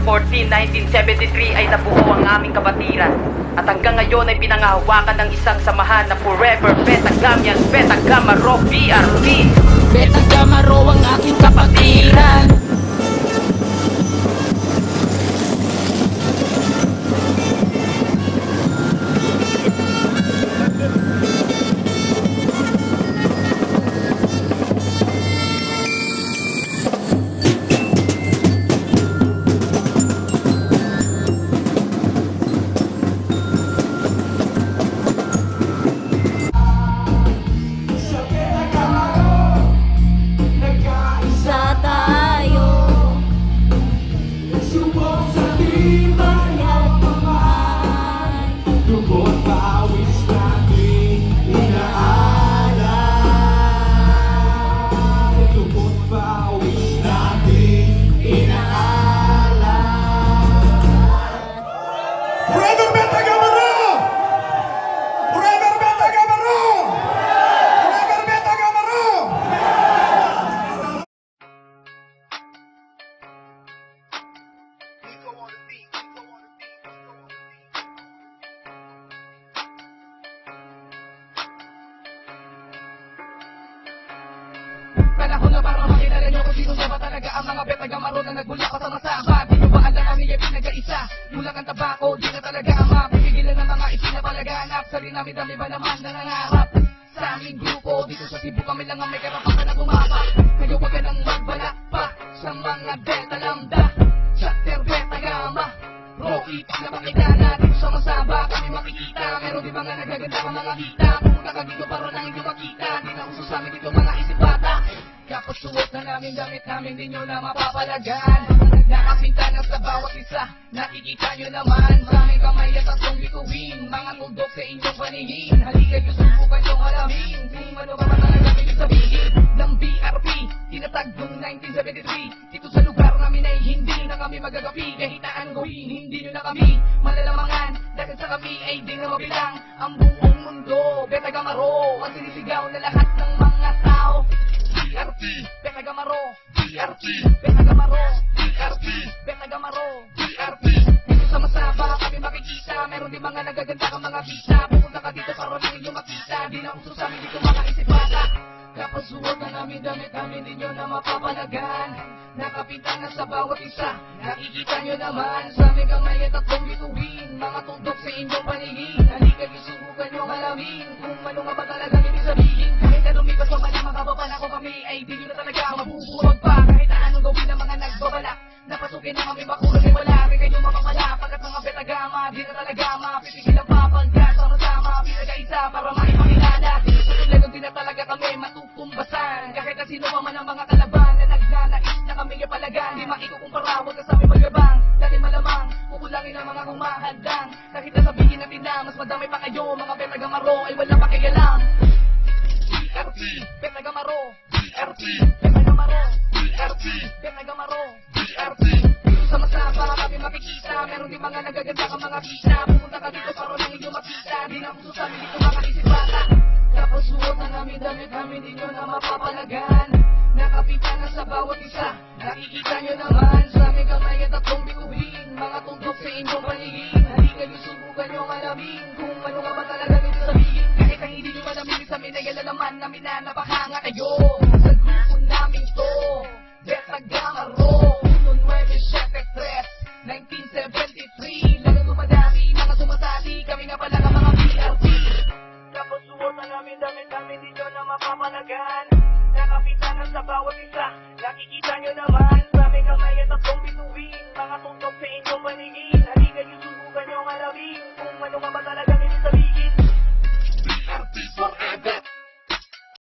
14, 1973 ay nabuo ang aming kabatiran. At hanggang ngayon ay pinangahawakan ng isang samahan na forever Beta Gamian, Beta Gamma Rho, BRP. Beta Gamma Rho ang aking kapatiran. Panahon na para makilala nyo kung sino nga ba talaga ang mga Beta Gamma Rho na nagbulak pa sa masama. Di nyo ba alam kami ay pinag-aisa? Mulang ang tabako, di na talaga ang mapipigilan ng mga isinapalaganap. Sa rin namin dami ba naman nangangarap? Sa aming grupo, dito sa Cebu kami lang ang may karapatan na gumapak. Kayo wag ka nang magbalak pa sa mga Beta Lambda, Chapter Beta Gamma Rho. Ipak na makita natin sa masaba kami makikita. Meron di ba nga nagaganda ka mga kita? Pumunta ka dito para lang hindi makita. Di na uso sa amin dito mga isipata. Kapag suot na namin damit namin, di nyo na mapapalagan. Nakapinta na sa bawat isa, nakikita nyo naman. Maraming kamay at tatlong bituin, mga tuldok sa inyong paningin. Halika nyo, subukan nyo alamin kung ano ba talaga nyo sabihin ng BRP, tinatag noong 1973. Dito sa lugar namin ay hindi na kami magagapi. Kahitaan gawin, hindi nyo na kami malalamangan. Dahil sa kami ay di na mabilang ang buong mundo. Beta Gamma Rho ang sinisigaw na lahat ng mga tao. BRP, Beta Gamma Rho, BRP, Beta Gamma Rho, BRP, Beta Gamma Rho, BRP. Dito sa masaba kami makikita. Meron di mga nagaganda kang mga visa. Pupunta ka dito para lang inyong makita. Di na uso sa amin dito mga isipata. Kapag suot na namin damit namin, di nyo na mapapalagan. Nakapinta na sa bawat isa, nakikita nyo naman. Sa aming kamay at tatlong bituin, mga tuldok sa inyong paningin. Halika nyo, subukan nyo alamin kung ano nga ba talaga ibig sabihin. Kahit na lumipas pa man ang mga babalako kami, ay di nyo na talaga mabubuhod pa. Kahit na anong gawin ng mga nagbabalak, napasukin na kami bakulang ay wala rin kayo mapapala. Pagkat mga Beta Gamma, di na talaga mapipigil ang papangga. Sama-sama, pinag-aisa para maipakilala. Tulad ng di na talaga kami matutumbasan. Kahit na sino pa man ang mga kalaban na nagnanais na kami ipalagan. Di makikukumpara, huwag ka sa aming maglabang. Dahil malamang, kukulangin ang mga humahadang. Kahit na sabihin natin na mas madami pa kayo, mga Beta Gamma Rho ay wala pakialam. BRP, Beta Gamma Rho, BRP, Beta Gamma Rho, BRP, Beta Gamma Rho, BRP. Dito sa masaba kami makikita. Meron di mga nagaganda kang mga visa. Pupunta ka dito para lang inyong makita. Di na uso sa amin dito mga isipata. Kapag suot na namin damit namin, di nyo na mapapalagan. Nakapita na sa bawat isa, nakikita nyo naman. Sa aming kamay at tatlong bituin, mga tuldok sa inyong paningin. Halika nyo, subukan nyo alamin kung ano nga ba talaga nyo sabihin. Kahit na hindi nyo malamin sa amin ay alalaman namin na napakahanga kayo. Sa grupo namin to, Beta Gamma Rho, 1973, 1973. Lalo dumadami, mga sumasali, kami nga pala ang mga BRP. Kapag suot na namin damit namin, di nyo na mapapalagan. Nakapita na sa bawat isa, nakikita nyo naman. Sa aming kamay at tatlong bituin, mga tutok sa inyong paningin.